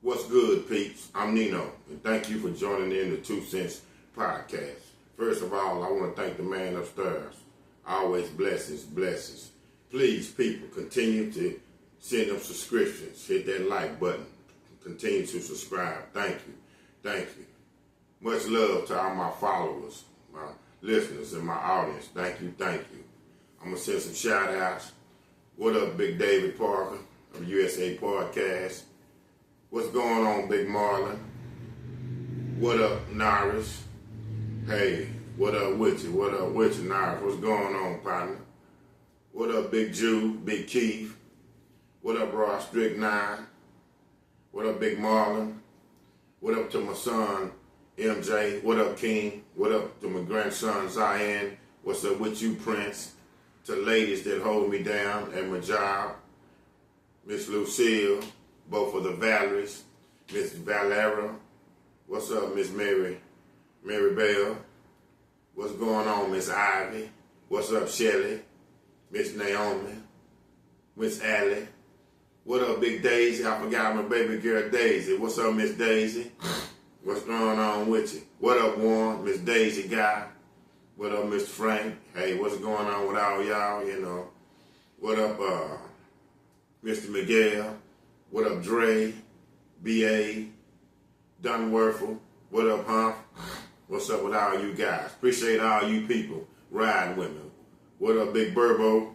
What's good, peeps? I'm Nino, and thank you for joining in the 2 Cents Podcast. First of all, I want to thank the man upstairs. Always blessings. Please, people, continue to send them subscriptions. Hit that like button. Continue to subscribe. Thank you. Much love to all my followers, my listeners, and my audience. Thank you. I'm going to send some shout outs. What up, Big David Parker of USA Podcast? What's going on, Big Marlon? What up, Naris? Hey, what up with you? Naris? What's going on, partner? What up, Big Jew, Big Keith? What up, Ross Stricknine? What up, Big Marlon? What up to my son, MJ? What up, King? What up to my grandson, Zion? What's up with you, Prince? To ladies that hold me down at my job, Miss Lucille, both of the Valeries, Miss Valera. What's up, Miss Mary Bell? What's going on, Miss Ivy? What's up, Shelly? Miss Naomi? Miss Allie? What up, Big Daisy? I forgot my baby girl, Daisy. What's up, Miss Daisy? What's going on with you? What up, Warren? Miss Daisy Guy? What up, Mr. Frank? Hey, what's going on with all y'all, you know? What up, Mr. Miguel? What up, Dre? B.A.? Dunworthel? What up, Humph? What's up with all you guys? Appreciate all you people riding with me. What up, Big Burbo?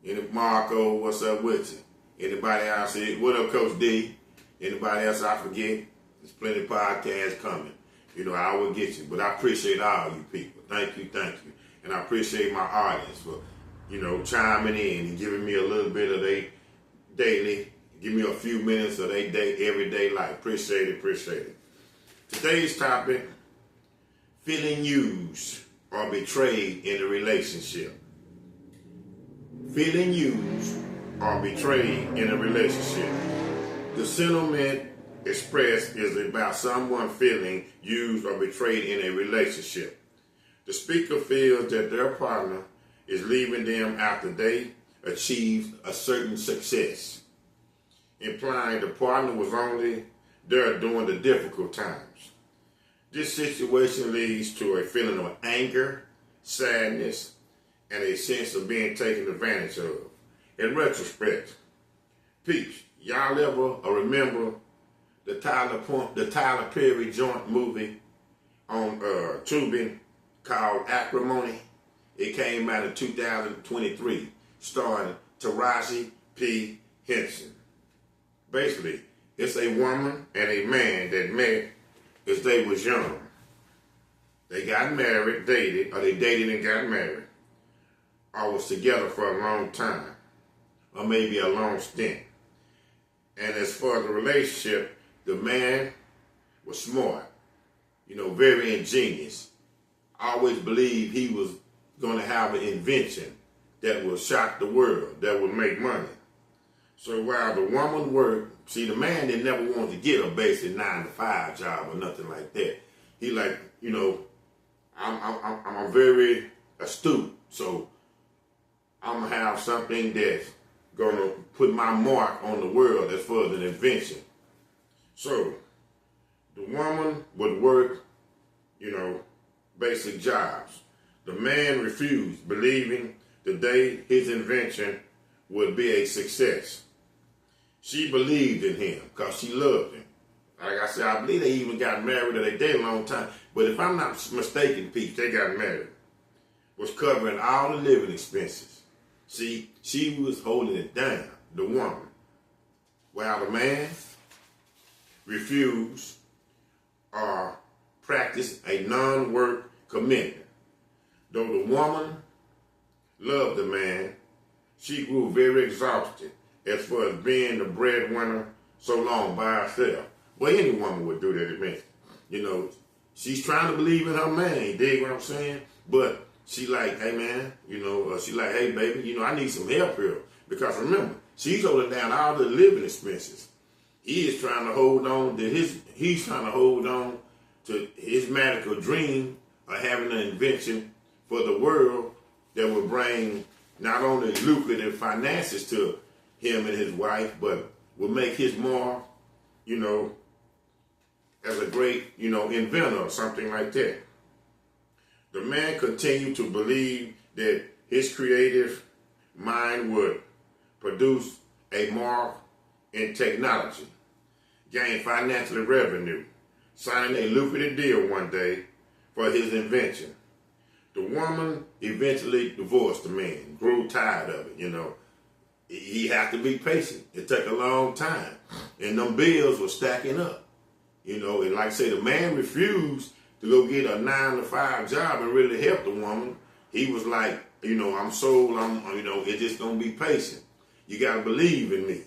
And Marco, what's up with you? Anybody else here? What up, Coach D? Anybody else I forget? There's plenty of podcasts coming. You know, I will get you. But I appreciate all you people. Thank you. And I appreciate my audience for, chiming in and giving me a little bit of their daily, give me a few minutes of their everyday life. Appreciate it. Today's topic, feeling used or betrayed in a relationship. Feeling used or betrayed in a relationship. The sentiment expressed is about someone feeling used or betrayed in a relationship. The speaker feels that their partner is leaving them after they achieved a certain success, implying the partner was only there during the difficult times. This situation leads to a feeling of anger, sadness, and a sense of being taken advantage of. In retrospect, peeps, y'all ever remember the Tyler Perry joint movie on Tubi called Acrimony? It came out in 2023, starring Taraji P. Henson. Basically, it's a woman and a man that met as they was young. They got married, dated and got married, or was together for a long time, or maybe a long stint. And as far as the relationship, the man was smart, very ingenious. I always believed he was going to have an invention that would shock the world, that would make money. So while the woman worked, see, the man didn't never want to get a basic 9-to-5 job or nothing like that. He I'm very astute, so I'm going to have something that's going to put my mark on the world as far as an invention. So the woman would work, basic jobs. The man refused, believing the day his invention would be a success. She believed in him because she loved him. Like I said, I believe they even got married or they dated a long time. But if I'm not mistaken, Pete, they got married. Was covering all the living expenses. See, she was holding it down, the woman. While the man refused or practiced a non-work commitment. Though the woman loved the man, she grew very exhausted as far as being the breadwinner so long by herself. Well, any woman would do that eventually. She's trying to believe in her man, you dig what I'm saying? But she like, hey man, she like, hey baby, I need some help here. Because remember, she's holding down all the living expenses. He is trying to hold on to his magical dream of having an invention for the world that would bring not only lucrative finances to him and his wife, but will make his mark you know, as a great, inventor or something like that. The man continued to believe that his creative mind would produce a mark in technology, gain financial revenue, signing a lucrative deal one day for his invention. The woman eventually divorced the man, grew tired of it, He had to be patient. It took a long time. And them bills were stacking up. And like I say, the man refused to go get a 9-to-5 job and really help the woman. He was like, I'm sold, it's just gonna be patient. You gotta believe in me.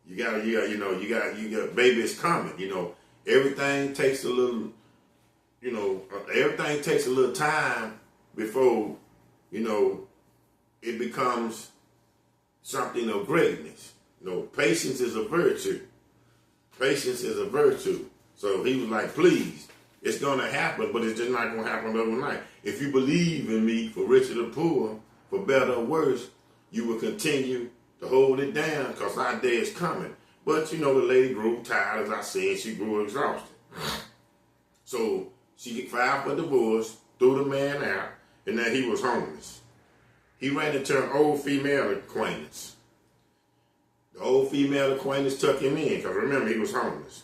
You gotta, baby, it's coming. Everything takes a little, everything takes a little time before, it becomes something of greatness. Patience is a virtue. Patience is a virtue. So he was like, please, it's going to happen, but it's just not going to happen overnight. If you believe in me, for richer or poor, for better or worse, you will continue to hold it down because our day is coming. But, the lady grew tired, as I said. She grew exhausted. So she filed for divorce, threw the man out, and now he was homeless. He ran into an old female acquaintance. The old female acquaintance took him in because, remember, he was homeless.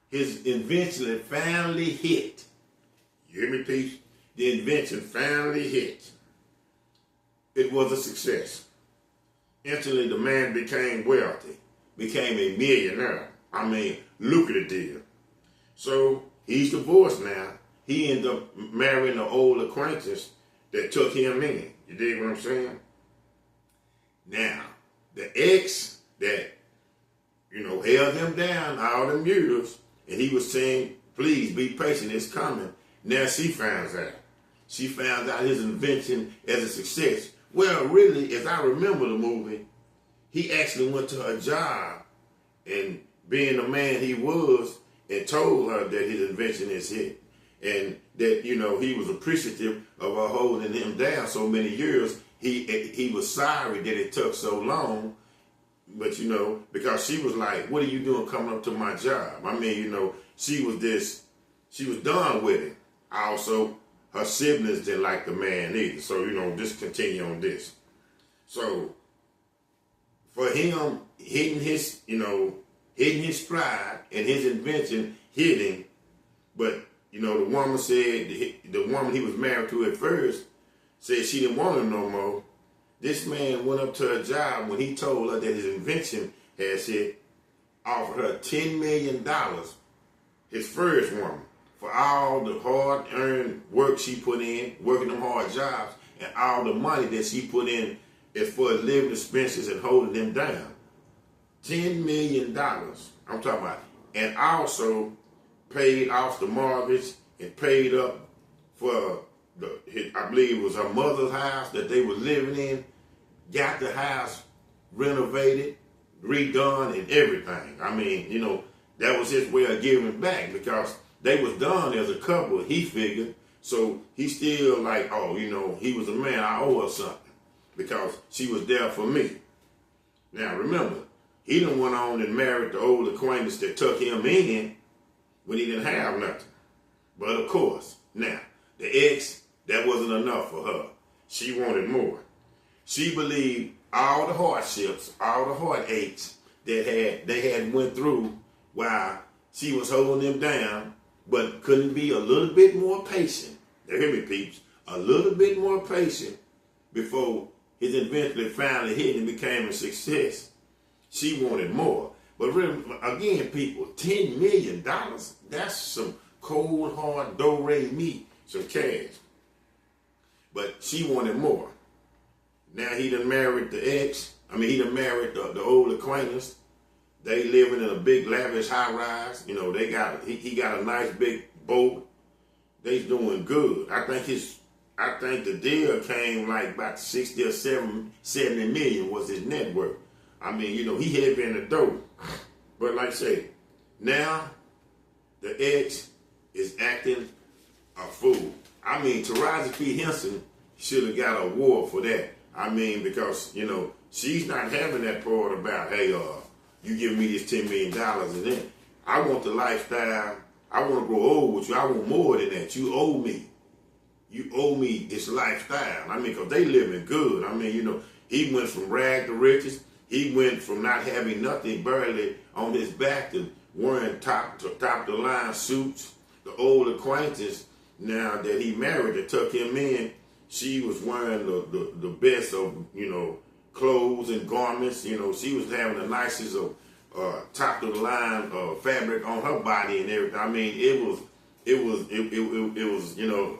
His invention finally hit. You hear me, Pete? The invention finally hit. It was a success. Instantly, the man became wealthy, became a millionaire. Lucrative deal. So he's divorced now. He ended up marrying an old acquaintance that took him in. You dig what I'm saying? Now, the ex that, held him down all them years, and he was saying, please be patient, it's coming. Now she finds out. She found out his invention as a success. Well, really, as I remember the movie, he actually went to her job and being the man he was and told her that his invention is hit. And that, he was appreciative of her holding him down so many years. He was sorry that it took so long. But, because she was like, what are you doing coming up to my job? She was done with it. Also, her siblings didn't like the man either. So, just continue on this. So, for him hitting his stride and his invention hitting, but, the woman said, the woman he was married to at first said she didn't want him no more. This man went up to her job when he told her that his invention had hit, offered her $10 million, his first woman, for all the hard-earned work she put in, working them hard jobs, and all the money that she put in as for living expenses and holding them down. $10 million, I'm talking about. And also paid off the mortgage and paid up for, I believe it was her mother's house that they were living in, got the house renovated, redone, and everything. That was his way of giving back because they was done as a couple, he figured. So he still like, he was a man, I owe her something because she was there for me. Now remember, he done went on and married the old acquaintance that took him in when he didn't have nothing. But of course, now, the ex, that wasn't enough for her. She wanted more. She believed all the hardships, all the heartaches that they had went through while she was holding them down, but couldn't be a little bit more patient. Now hear me, peeps. A little bit more patient before his invention finally hit and became a success. She wanted more. But really, again, people, $10 million, that's some cold, hard, do-re-mi, some cash. But she wanted more. Now he done married the ex. He done married the old acquaintance. They living in a big, lavish high-rise. He got a nice big boat. They doing good. I think the deal came like about 60 or 70 million was his net worth. He had been the dope. But like I say, now the ex is acting a fool. Taraji P. Henson should have got an award for that. Because, she's not having that part about, hey, you give me this $10 million and then I want the lifestyle. I want to grow old with you. I want more than that. You owe me. You owe me this lifestyle. I mean, because they living good. I mean, you know, he went from rag to riches. He went from not having nothing barely on his back to wearing top the line suits. The old acquaintance now that he married that took him in, she was wearing the best of, you know, clothes and garments. You know, she was having the nicest of top of the line fabric on her body and everything. I mean, it was, you know,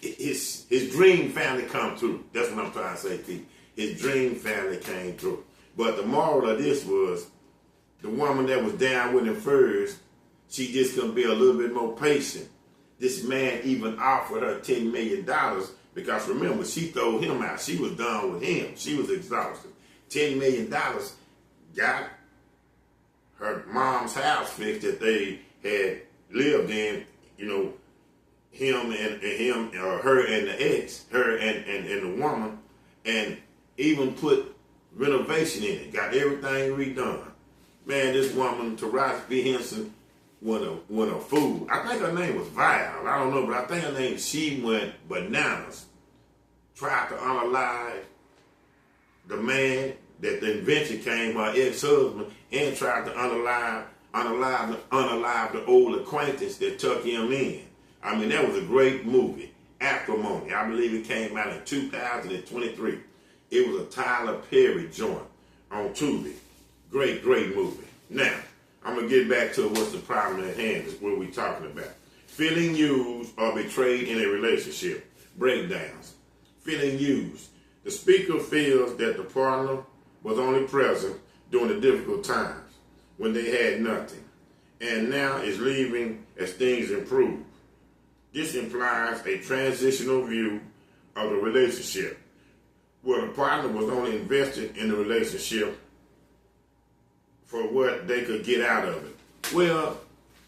his dream family come true. That's what I'm trying to say, Pete. His dream family came true. But the moral of this was the woman that was down with him first, she just couldn't be a little bit more patient. This man even offered her $10 million because remember, she threw him out. She was done with him. She was exhausted. $10 million got her mom's house fixed that they had lived in, you know, her and the ex, her and the woman, and even put renovation in it, got everything redone. Man, this woman, Taraji P. Henson, went a fool. I think her name was Val. I don't know, but I think her name, she went bananas. Tried to unalive the man that the invention came, her ex-husband, and tried to unalive the old acquaintance that took him in. I mean, that was a great movie, Acrimony. I believe it came out in 2023. It was a Tyler Perry joint on Tubi. Great, great movie. Now, I'm going to get back to what's the problem at hand, is what we're talking about. Feeling used or betrayed in a relationship. Breakdowns. Feeling used. The speaker feels that the partner was only present during the difficult times when they had nothing, and now is leaving as things improve. This implies a transitional view of the relationship, where the partner was only invested in the relationship for what they could get out of it. Well,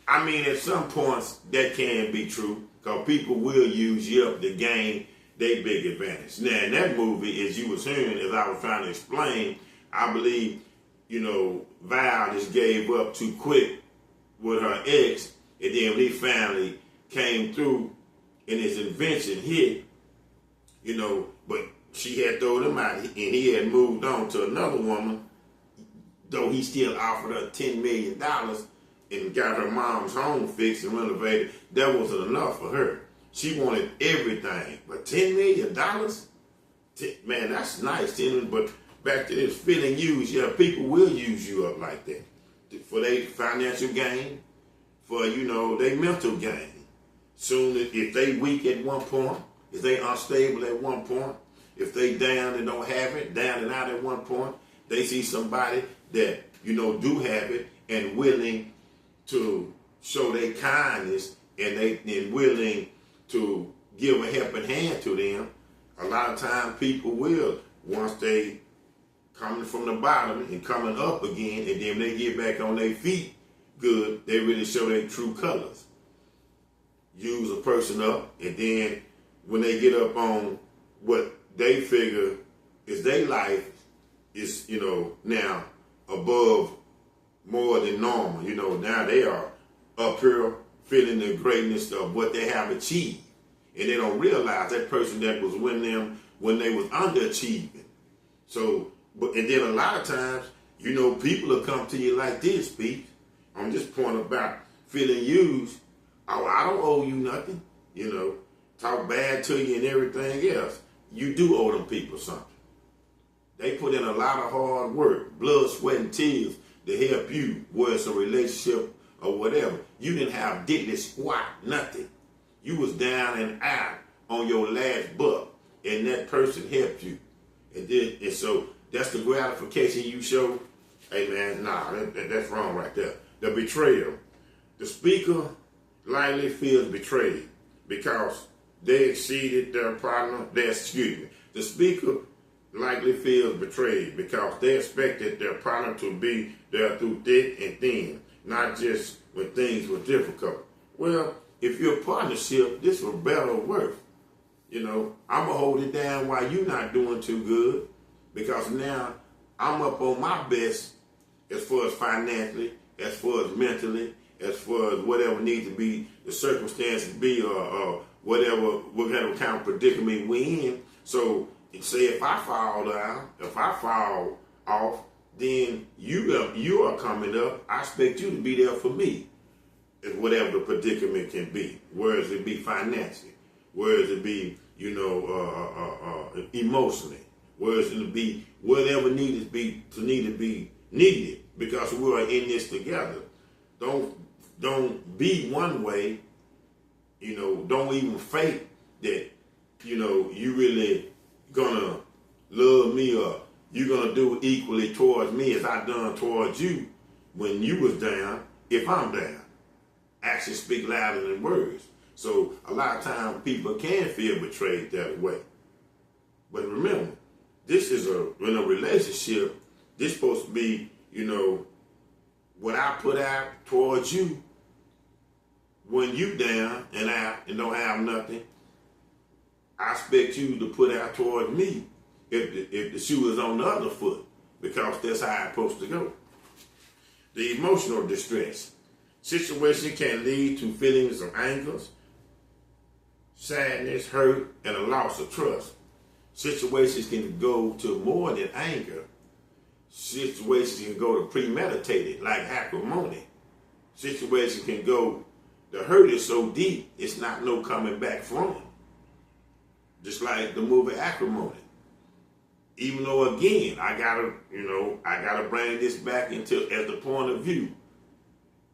I mean, at some points that can be true, because people will use you up to gain their big advantage. Now, in that movie, as you was hearing, as I was trying to explain, I believe, you know, Val just gave up too quick with her ex, and then when his family came through and his invention hit, you know, but she had thrown him out, and he had moved on to another woman, though he still offered her $10 million and got her mom's home fixed and renovated. That wasn't enough for her. She wanted everything, but $10 million? Man, that's nice. But back to this, feeling used. Yeah, people will use you up like that for their financial gain, for, you know, their mental gain. Soon, if they weak at one point, if they unstable at one point, if they down and don't have it, down and out at one point, they see somebody that, you know, do have it and willing to show their kindness and willing to give a helping hand to them. A lot of times people will, once they coming from the bottom and coming up again, and then they get back on their feet good, they really show their true colors. Use a person up, and then when they get up on what they figure is their life is, you know, now above more than normal. You know, now they are up here feeling the greatness of what they have achieved. And they don't realize that person that was with them when they was underachieving. So, and then a lot of times, you know, people will come to you like this, Pete, on this point about feeling used. Oh, I don't owe you nothing. You know, talk bad to you and everything else. You do owe them people something. They put in a lot of hard work, blood, sweat, and tears to help you, whether it's a relationship or whatever. You didn't have diddly squat, nothing. You was down and out on your last buck, and that person helped you. And so that's the gratification you show. Hey man, nah, that's wrong right there. The betrayal. The speaker likely feels betrayed because they exceeded their partner. The speaker likely feels betrayed because they expected their partner to be there through thick and thin, not just when things were difficult. Well, if you're a partnership, this was better or worse. You know, I'm going to hold it down while you're not doing too good, because now I'm up on my best, and you know, as far as financially, as far as mentally, as far as whatever needs to be, the circumstances be, or whatever kind of predicament we in. So say if I fall down, if I fall off, then you are coming up. I expect you to be there for me, whatever the predicament can be. Whereas it be financially, whereas it be emotionally, whereas it be whatever needed to be needed, because we are in this together. Don't be one way. Don't even fake that. You really gonna love me, or you're gonna do equally towards me as I done towards you when you was down. If I'm down, actions speak louder than words. So a lot of times people can feel betrayed that way. But remember, this is in a relationship. This supposed to be, what I put out towards you when you down and out and don't have nothing. I expect you to put out toward me if the shoe is on the other foot, because that's how it's supposed to go. The emotional distress. Situation can lead to feelings of anger, sadness, hurt, and a loss of trust. Situations can go to more than anger. Situations can go to premeditated, like acrimony. Situations can go, the hurt is so deep, it's not no coming back from. Just like the movie Acrimony. Even though, again, I gotta bring this back into as the point of view.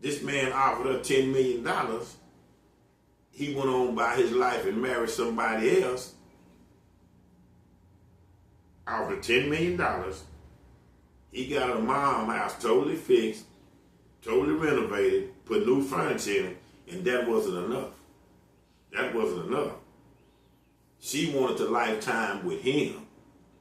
This man offered her $10 million. He went on by his life and married somebody else. Offered $10 million. He got a mom house totally fixed, totally renovated, put new furniture in it, and that wasn't enough. That wasn't enough. She wanted a lifetime with him.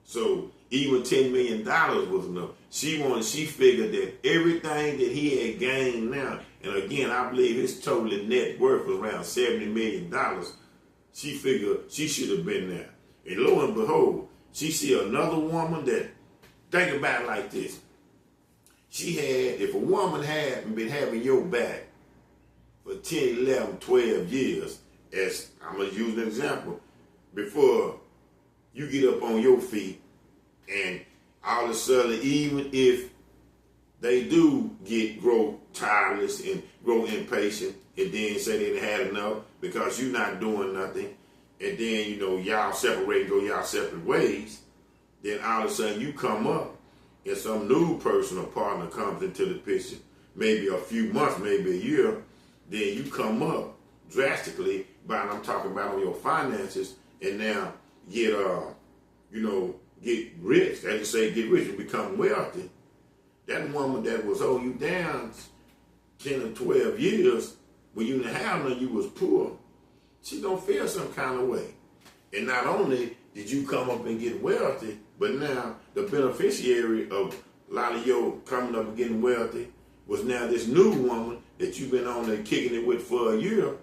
So even $10 million was enough. She figured that everything that he had gained now, and again, I believe his total net worth was around $70 million. She figured she should have been there. And lo and behold, she see another woman that, think about it like this. If a woman had been having your back for 10, 11, 12 years, as I'm going to use an example, before you get up on your feet, and all of a sudden, even if they do grow tireless and grow impatient, and then say they done had enough because you're not doing nothing, and then y'all separate and go y'all separate ways, then all of a sudden you come up and some new person or partner comes into the picture, maybe a few months, maybe a year, then you come up drastically, but I'm talking about on your finances, and now get rich. As you say, get rich and become wealthy. That woman that was holding you down 10 or 12 years, when you didn't have none, you was poor, she gonna feel some kind of way. And not only did you come up and get wealthy, but now the beneficiary of a lot of your coming up and getting wealthy was now this new woman that you've been on there kicking it with for a year,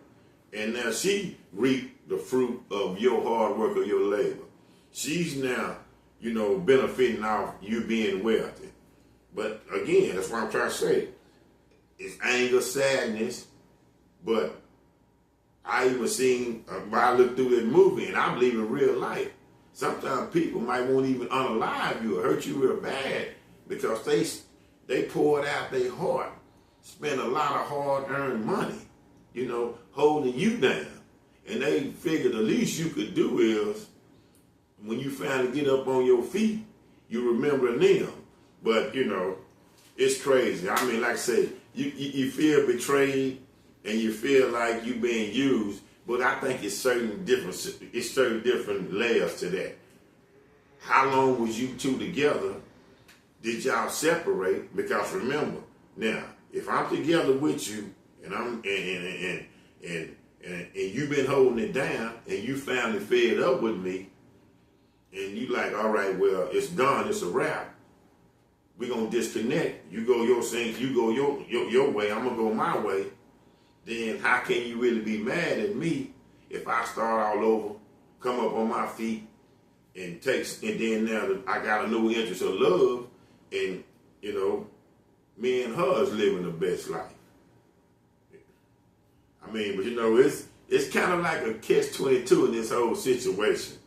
and now she reaped the fruit of your hard work or your labor. She's now, benefiting off you being wealthy. But again, that's what I'm trying to say. It's anger, sadness, but I even seen, I looked through that movie, and I believe in real life, sometimes people might won't even unalive you or hurt you real bad because they poured out their heart, spent a lot of hard-earned money, holding you down. And they figured the least you could do is, when you finally get up on your feet, you remember them. But, it's crazy. I mean, like I said, you feel betrayed and you feel like you're being used, but I think it's certain different layers to that. How long was you two together? Did y'all separate? Because remember, now, if I'm together with you and and you've been holding it down and you finally fed up with me and you like, all right, well, it's done, it's a wrap. We're going to disconnect. You go your thing, you go your way, I'm going to go my way. Then how can you really be mad at me if I start all over, come up on my feet, and then now I got a new interest of love, and her is living the best life. I mean, but you know, it's kind of like a catch-22 in this whole situation.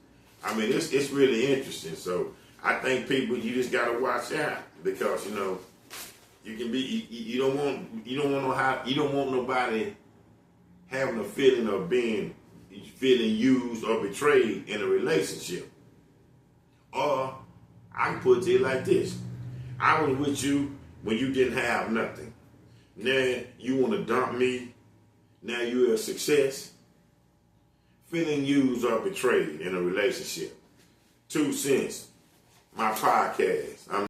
I mean, it's really interesting. So I think people, you just gotta watch out, because you know, you can be, you don't want nobody having a feeling of feeling used or betrayed in a relationship. Or I can put it to you like this: I was with you when you didn't have nothing. Now you want to dump me. Now you're a success. Feeling used or betrayed in a relationship. 2 cents. My podcast.